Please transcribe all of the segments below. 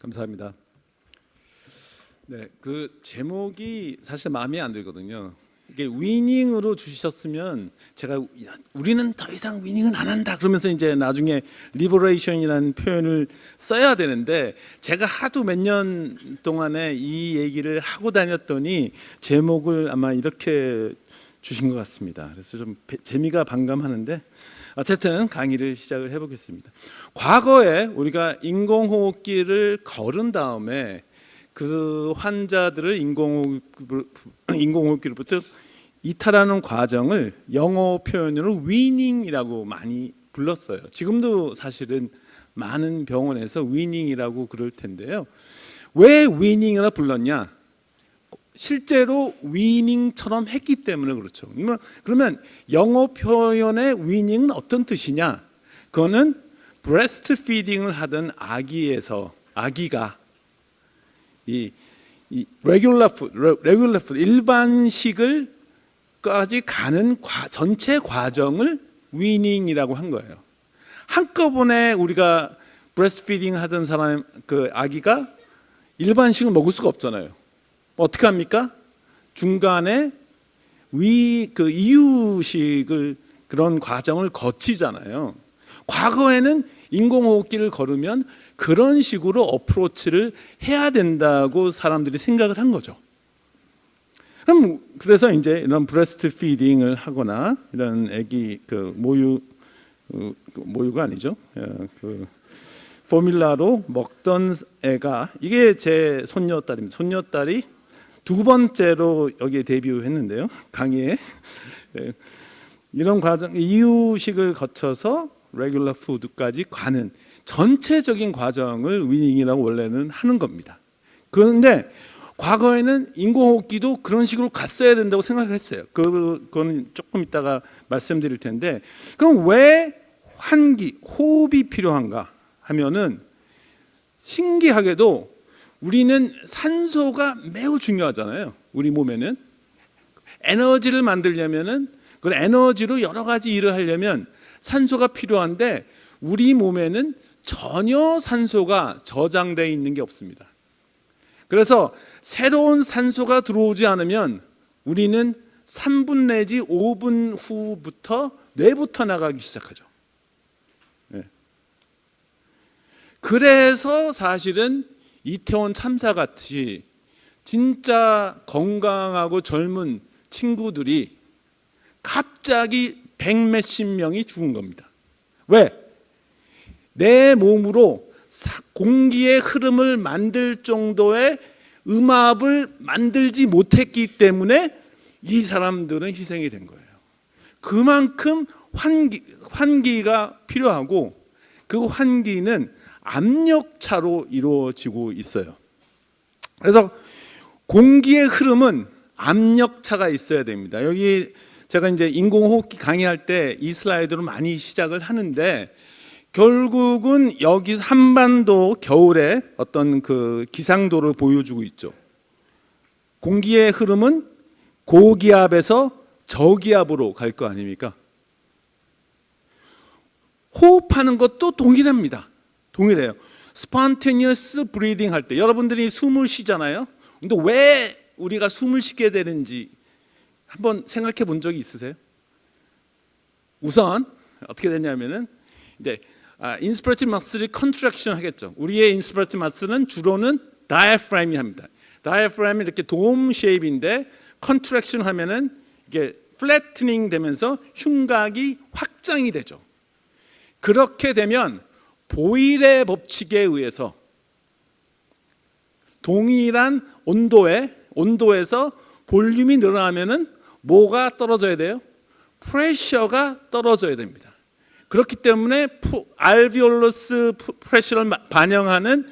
감사합니다. 네, 그 제목이 사실 마음에 안 들거든요. 이게 위닝으로 주셨으면 제가 우리는 더 이상 위닝은 안 한다 그러면서 이제 나중에 리버레이션이라는 표현을 써야 되는데 제가 하도 몇 년 동안에 이 얘기를 하고 다녔더니 제목을 아마 이렇게 주신 것 같습니다. 그래서 좀 재미가 반감하는데 어쨌든 강의를 시작을 해보겠습니다. 과거에 우리가 인공호흡기를 걸은 다음에 그 환자들을 인공호흡기로부터 이탈하는 과정을 영어 표현으로 위닝이라고 많이 불렀어요. 지금도 사실은 많은 병원에서 위닝이라고 그럴 텐데요. 왜 위닝이라 불렀냐? 실제로 위닝처럼 했기 때문에 그렇죠. 그러면 영어 표현의 위닝은 어떤 뜻이냐? 그거는 브레스트 피딩을 하던 아기가 이 레귤러 푸드 일반식을까지 가는 전체 과정을 위닝이라고 한 거예요. 한꺼번에 우리가 브레스트 피딩 하던 사람 그 아기가 일반식을 먹을 수가 없잖아요. 어떻게 합니까? 중간에 이유식을 그런 과정을 거치잖아요. 과거에는 인공호흡기를 걸으면 그런 식으로 어프로치를 해야 된다고 사람들이 생각을 한 거죠. 그래서 이제 이런 브레스트 피딩을 하거나 이런 아기 그 모유가 아니죠. 그 포뮬라로 먹던 애가 이게 제 손녀딸입니다. 손녀딸이 두 번째로 여기에 데뷔했는데요. 강의에 이런 과정 이유식을 거쳐서 레귤러 푸드까지 가는 전체적인 과정을 위닝이라고 원래는 하는 겁니다. 그런데 과거에는 인공호흡기도 그런 식으로 갔어야 된다고 생각을 했어요. 그거는 조금 이따가 말씀드릴 텐데 그럼 왜 호흡이 필요한가 하면은 신기하게도 우리는 산소가 매우 중요하잖아요. 우리 몸에는 에너지를 만들려면은 그 에너지로 여러 가지 일을 하려면 산소가 필요한데 우리 몸에는 전혀 산소가 저장되어 있는 게 없습니다. 그래서 새로운 산소가 들어오지 않으면 우리는 3분 내지 5분 후부터 뇌부터 나가기 시작하죠. 네. 그래서 사실은 이태원 참사 같이 진짜 건강하고 젊은 친구들이 갑자기 100몇십 명이 죽은 겁니다. 왜? 내 몸으로 공기의 흐름을 만들 정도의 음압을 만들지 못했기 때문에 이 사람들은 희생이 된 거예요. 그만큼 환기가 필요하고 그 환기는 압력차로 이루어지고 있어요. 그래서 공기의 흐름은 압력차가 있어야 됩니다. 여기 제가 이제 인공호흡기 강의할 때 이 슬라이드로 많이 시작을 하는데 결국은 여기 한반도 겨울에 어떤 그 기상도를 보여주고 있죠. 공기의 흐름은 고기압에서 저기압으로 갈 거 아닙니까? 호흡하는 것도 동일합니다. 동일해요. 스폰테니어스 브리딩 할 때 여러분들이 숨을 쉬잖아요. 근데 왜 우리가 숨을 쉬게 되는지 한번 생각해 본 적이 있으세요? 우선 어떻게 되냐면은 이제 인스피레이티브 머슬이 컨트랙션 하겠죠. 우리의 인스피레이티브 머슬은 주로는 다이아프램이 합니다. 다이아프램이 이렇게 돔 쉐입인데 컨트랙션 하면은 이게 플래트닝 되면서 흉곽이 확장이 되죠. 그렇게 되면 보일의 법칙에 의해서 동일한 온도에서 볼륨이 늘어나면은 뭐가 떨어져야 돼요? 프레셔가 떨어져야 됩니다. 그렇기 때문에 알비올러스 프레셔를 반영하는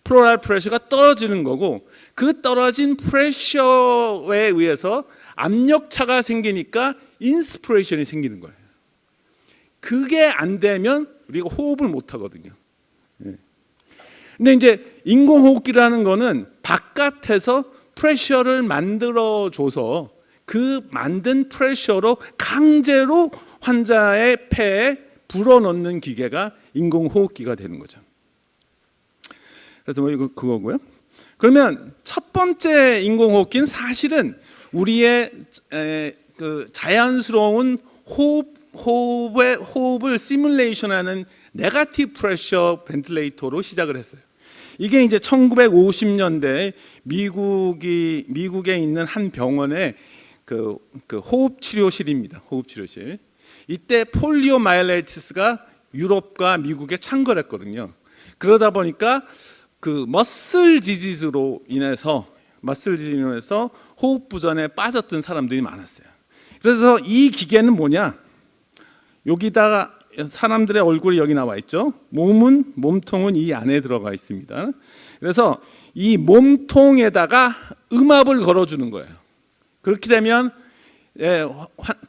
플로랄 프레셔가 떨어지는 거고 그 떨어진 프레셔에 의해서 압력차가 생기니까 인스피레이션이 생기는 거예요. 그게 안 되면 우리가 호흡을 못 하거든요. 근데 이제 인공호흡기라는 거는 바깥에서 프레셔를 만들어줘서 그 만든 프레셔로 강제로 환자의 폐에 불어넣는 기계가 인공호흡기가 되는 거죠. 그래서 뭐 이거 그거고요. 그러면 첫 번째 인공호흡기는 사실은 우리의 그 자연스러운 호흡을 시뮬레이션하는 네거티브 프레셔 벤틸레이터로 시작을 했어요. 이게 이제 1950년대 미국에 있는 한 병원의 그 호흡 치료실입니다. 호흡 치료실. 이때 폴리오마이라이티스가 유럽과 미국에 창궐했거든요. 그러다 보니까 그 머슬 디지즈로 인해서 호흡 부전에 빠졌던 사람들이 많았어요. 그래서 이 기계는 뭐냐? 여기다가 사람들의 얼굴이 여기 나와 있죠. 몸통은 이 안에 들어가 있습니다. 그래서 이 몸통에다가 음압을 걸어주는 거예요. 그렇게 되면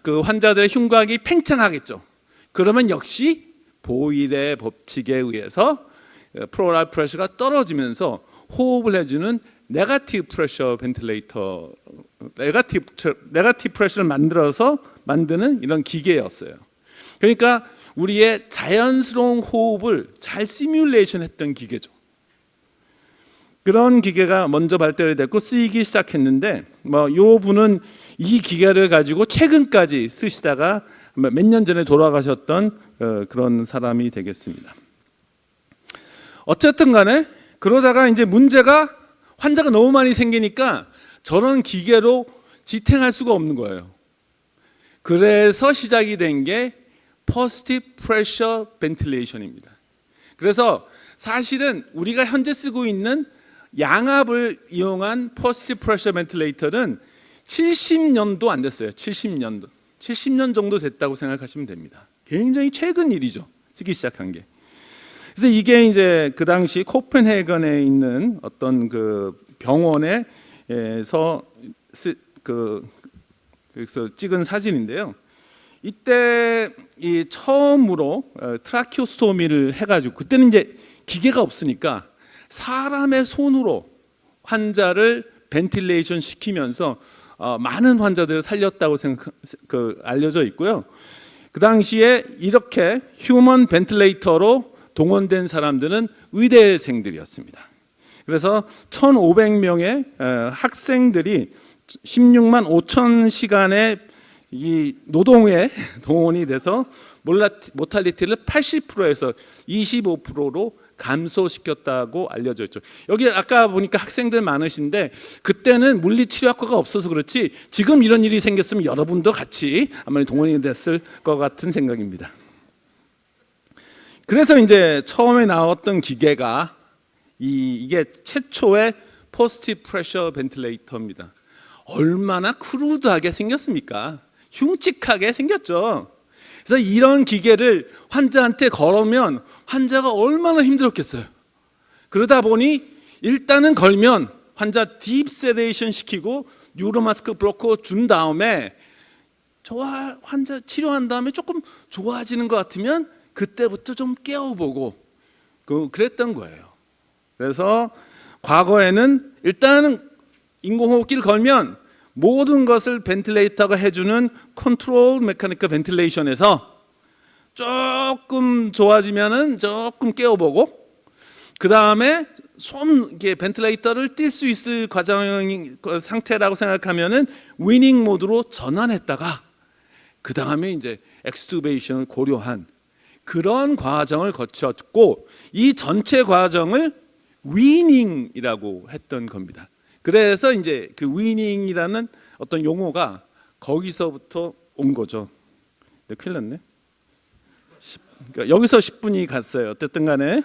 그 환자들의 흉곽이 팽창하겠죠. 그러면 역시 보일의 법칙에 의해서 플로럴 프레셔가 떨어지면서 호흡을 해주는 네거티브 프레셔 벤틸레이터, 네거티브 프레셔를 만드는 이런 기계였어요. 그러니까 우리의 자연스러운 호흡을 잘 시뮬레이션했던 기계죠. 그런 기계가 먼저 발달이 됐고 쓰이기 시작했는데, 요 분은 이 기계를 가지고 최근까지 쓰시다가 몇 년 전에 돌아가셨던 그런 사람이 되겠습니다. 어쨌든 간에 그러다가 이제 문제가 환자가 너무 많이 생기니까 저런 기계로 지탱할 수가 없는 거예요. 그래서 시작이 된 게 포지티브 프레셔 벤틸레이션입니다. 그래서 사실은 우리가 현재 쓰고 있는 양압을 이용한 포지티브 프레셔 벤틸레이터는 70년도 안 됐어요. 70년 정도 됐다고 생각하시면 됩니다. 굉장히 최근 일이죠. 쓰기 시작한 게. 그래서 이게 이제 그 당시 코펜헤건에 있는 어떤 그 병원에서 그래서 찍은 사진인데요. 이때 이 처음으로 트라키오스토미를 해가지고, 그때는 이제 기계가 없으니까 사람의 손으로 환자를 벤틸레이션 시키면서 많은 환자들을 살렸다고 알려져 있고요. 그 당시에 이렇게 휴먼 벤틸레이터로 동원된 사람들은 의대생들이었습니다. 그래서 1,500명의 학생들이 16만 5천 시간의 이 노동에 동원이 돼서 모탈리티를 80%에서 25%로 감소시켰다고 알려져 있죠. 여기 아까 보니까 학생들 많으신데 그때는 물리치료학과가 없어서 그렇지 지금 이런 일이 생겼으면 여러분도 같이 아마 동원이 됐을 것 같은 생각입니다. 그래서 이제 처음에 나왔던 기계가 이게 최초의 포지티브 프레셔 벤틸레이터입니다. 얼마나 크루드하게 생겼습니까? 흉측하게 생겼죠. 그래서 이런 기계를 환자한테 걸으면 환자가 얼마나 힘들었겠어요. 그러다 보니 일단은 걸면 환자 딥 세데이션 시키고 뉴로마스크 블로커 준 다음에 환자 치료한 다음에 조금 좋아지는 것 같으면 그때부터 좀 깨워보고 그랬던 거예요. 그래서 과거에는 일단은 인공호흡기를 걸면 모든 것을 벤틸레이터가 해주는 컨트롤 메카니컬 벤틸레이션에서 조금 좋아지면은 조금 깨워보고 그 다음에 이게 벤틸레이터를 뛸 수 있을 상태라고 생각하면은 위닝 모드로 전환했다가 그 다음에 이제 엑스투베이션을 고려한 그런 과정을 거쳤고 이 전체 과정을 위닝이라고 했던 겁니다. 그래서 이제 그 위닝이라는 어떤 용어가 거기서부터 온 거죠. 근데 큰일 났네. 그러니까 여기서 10분이 갔어요. 어쨌든 간에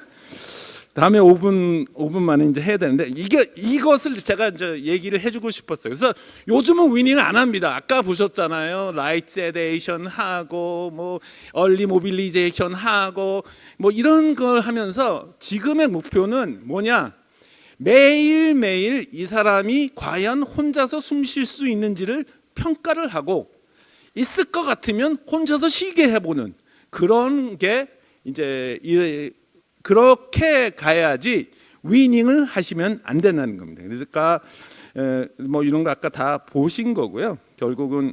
다음에 5분 만에 이제 해야 되는데 이것을 제가 이제 얘기를 해주고 싶었어요. 그래서 요즘은 위닝을 안 합니다. 아까 보셨잖아요. 라이트 세데이션 하고 뭐 얼리 모빌리제이션 하고 뭐 이런 걸 하면서 지금의 목표는 뭐냐? 매일매일 이 사람이 과연 혼자서 숨 쉴 수 있는지를 평가를 하고 있을 것 같으면 혼자서 쉬게 해보는 그런 게 이제 그렇게 가야지 위닝을 하시면 안 된다는 겁니다. 그러니까 뭐 이런 거 아까 다 보신 거고요. 결국은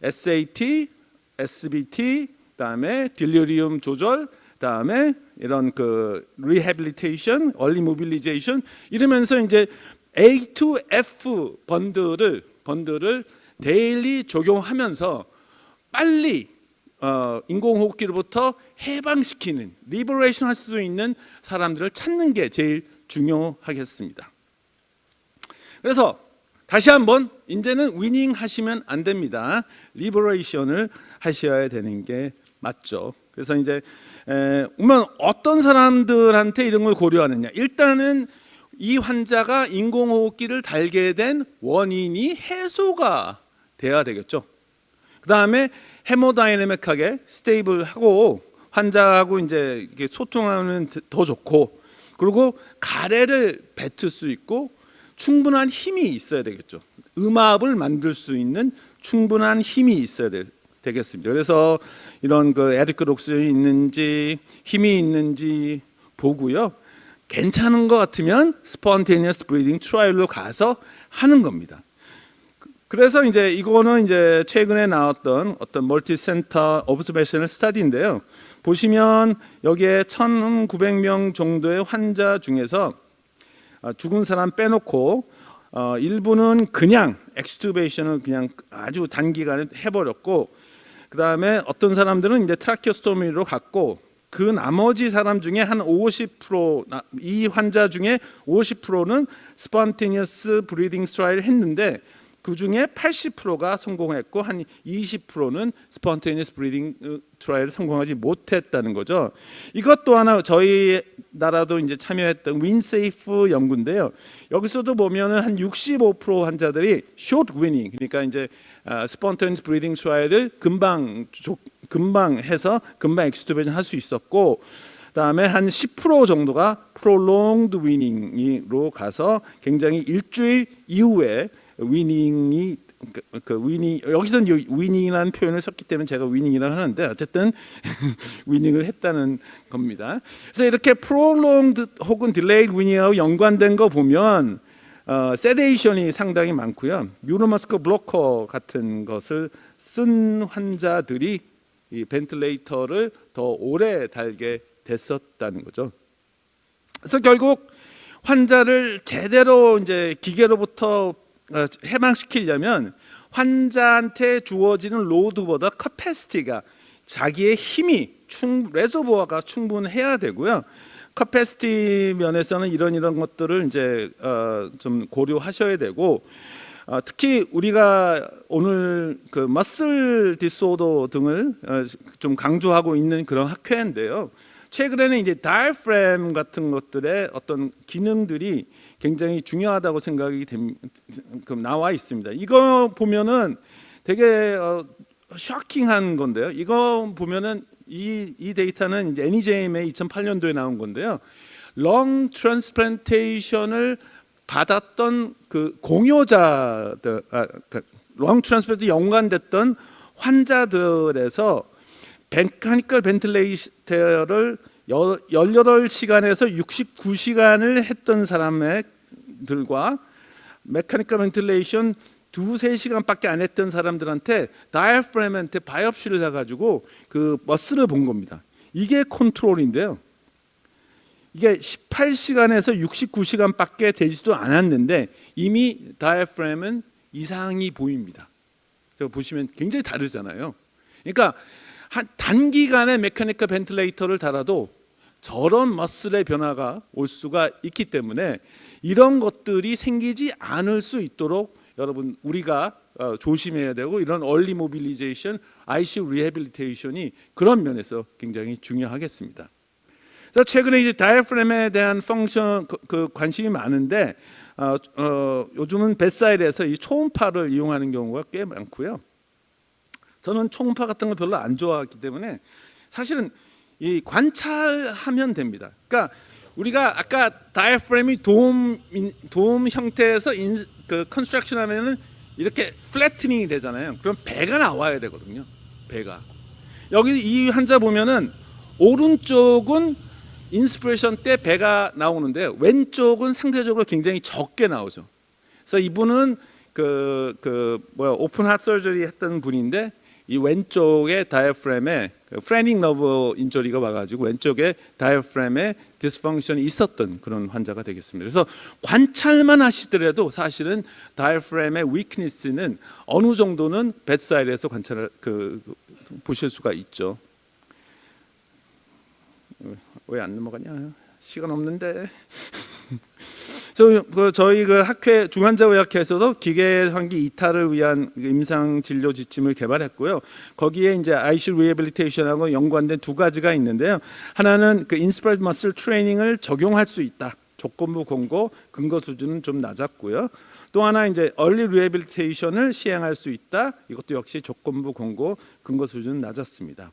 SAT, SBT, 그다음에 딜리리움 조절, 그다음에 이런 그 리해빌리테이션, 얼리 모빌리제이션 이러면서 이제 A to F 번들을 데일리 적용하면서 빨리 인공호흡기로부터 해방시키는 리버레이션 할 수 있는 사람들을 찾는 게 제일 중요하겠습니다. 그래서 다시 한번 이제는 위닝 하시면 안 됩니다. 리버레이션을 하셔야 되는 게 맞죠. 그래서 이제 그러면 어떤 사람들한테 이런 걸 고려하느냐? 일단은 이 환자가 인공호흡기를 달게 된 원인이 해소가 돼야 되겠죠. 그 다음에 헤모다이내믹하게 스테이블하고 환자하고 이제 이렇게 소통하면 더 좋고, 그리고 가래를 뱉을 수 있고 충분한 힘이 있어야 되겠죠. 음압을 만들 수 있는 충분한 힘이 있어야 되겠습니다. 그래서 이런 그 에디컬 옥시전이 있는지 힘이 있는지 보고요. 괜찮은 것 같으면 스폰테니어스 브리딩 트라이얼로 가서 하는 겁니다. 그래서 이제 이거는 이제 최근에 나왔던 어떤 멀티 센터 오브저베이셔널 스터디인데요. 보시면 여기에 1,900명 정도의 환자 중에서 죽은 사람 빼놓고 일부는 그냥 엑스튜베이션을 그냥 아주 단기간에 해버렸고, 그 다음에 어떤 사람들은 이제 트라키오스토미로 갔고, 그 나머지 사람 중에 한 50%, 이 환자 중에 50%는 스폰테니어스 브리딩 트라이를 했는데 그 중에 80%가 성공했고 한 20%는 스폰테니어스 브리딩 트라이를 성공하지 못했다는 거죠. 이것도 하나 저희 나라도 이제 참여했던 윈세이프 연구인데요. 여기서도 보면은 한 65% 환자들이 숏 위닝, 그러니까 이제 스폰테니어스 브리딩 트라이를 금방 해서 금방 엑스튜베이션 할 수 있었고, 그다음에 한 10% 정도가 프롤롱드 위닝으로 가서 굉장히 일주일 이후에 위닝이 위닝, 여기서는 위닝이라는 표현을 썼기 때문에 제가 위닝이라고 하는데 어쨌든 위닝을 했다는 겁니다. 그래서 이렇게 프롤롱드 혹은 딜레이드 위닝하고 연관된 거 보면 세데이션이 상당히 많고요. 뉴로머스컬 블로커 같은 것을 쓴 환자들이 이 벤틸레이터를 더 오래 달게 됐었다는 거죠. 그래서 결국 환자를 제대로 이제 기계로부터 해방시키려면 환자한테 주어지는 로드보다 커패시티가, 자기의 힘이 레저보어가 충분해야 되고요. 커패시티 면에서는 이런 것들을 이제 좀 고려하셔야 되고, 특히 우리가 오늘 그 머슬 디소더 등을 좀 강조하고 있는 그런 학회인데요. 최근에는 이제 다이프램 같은 것들의 어떤 기능들이 굉장히 중요하다고 생각이 나와 있습니다. 이거 보면은 되게 쇼킹한 건데요. 이거 보면은 이 데이터는 이제 NEJM의 2008년도에 나온 건데요. 렁 트랜스플란테이션을 받았던 그 공여자들, 렁 트랜스플란트 연관됐던 환자들에서 메카니컬 벤틸레이터를 18시간에서 69시간을 했던 사람들과 메카니컬 벤틸레이션 2-3시간밖에 안 했던 사람들한테 다이아프램한테 바이옵시를 해가지고 그 머슬을 본 겁니다. 이게 컨트롤인데요. 이게 18시간에서 69시간밖에 되지도 않았는데 이미 다이아프램은 이상이 보입니다. 제가 보시면 굉장히 다르잖아요. 그러니까 한 단기간에 메카니컬 벤틸레이터를 달아도 저런 머슬의 변화가 올 수가 있기 때문에 이런 것들이 생기지 않을 수 있도록 여러분 우리가 조심해야 되고, 이런 얼리 모빌리제이션, ICU 리해빌리테이션이 그런 면에서 굉장히 중요하겠습니다. 그래서 최근에 이제 다이아프램에 대한 펑션 그 관심이 많은데 요즘은 뱃사이드에서 이 초음파를 이용하는 경우가 꽤 많고요. 저는 초음파 같은 걸 별로 안 좋아하기 때문에 사실은 이 관찰하면 됩니다. 그러니까 우리가 아까 다이아프램이 도움 형태에서 그 컨스트럭션 하면은 이렇게 플래트닝이 되잖아요. 그럼 배가 나와야 되거든요. 배가. 여기 이 환자 보면은 오른쪽은 인스피레이션 때 배가 나오는데 왼쪽은 상대적으로 굉장히 적게 나오죠. 그래서 이분은 오픈 하트 서저리 했던 분인데 이 왼쪽에 다이어프램에 프레닝 너브 인저리가 와가지고 왼쪽에 다이어프램에 디스펑션이 있었던 그런 환자가 되겠습니다. 그래서 관찰만 하시더라도 사실은 다이어프램의 위크니스는 어느 정도는 벳사이드에서 관찰 보실 수가 있죠. 왜 안 넘어가냐? 시간 없는데. 저희 학회 중환자의학회에서도 기계환기 이탈을 위한 임상 진료 지침을 개발했고요. 거기에 이제 ICU 리해빌리테이션하고 연관된 두 가지가 있는데요. 하나는 인스파이어드 머슬 트레이닝을 적용할 수 있다. 조건부 권고, 근거 수준은 좀 낮았고요. 또 하나 이제 얼리 리해빌리테이션을 시행할 수 있다. 이것도 역시 조건부 권고, 근거 수준은 낮았습니다.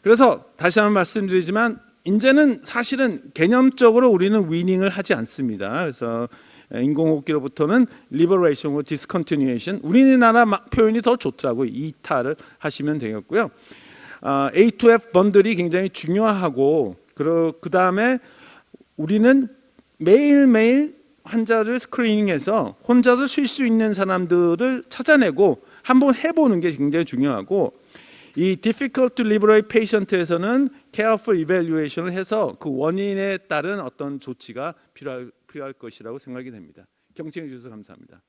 그래서 다시 한번 말씀드리지만 이제는 사실은 개념적으로 우리는 위닝을 하지 않습니다. 그래서 인공호흡기로부터는 리버레이션과 디스컨티뉴에이션, 우리나라 표현이 더 좋더라고요. 이탈을 하시면 되겠고요. A2F 번들이 굉장히 중요하고 그 다음에 우리는 매일매일 환자를 스크리닝해서 혼자서 쉴 수 있는 사람들을 찾아내고 한번 해보는 게 굉장히 중요하고, 이 difficult to liberate patient에서는 careful evaluation을 해서 그 원인에 따른 어떤 조치가 필요할 것이라고 생각이 됩니다. 경청해 주셔서 감사합니다.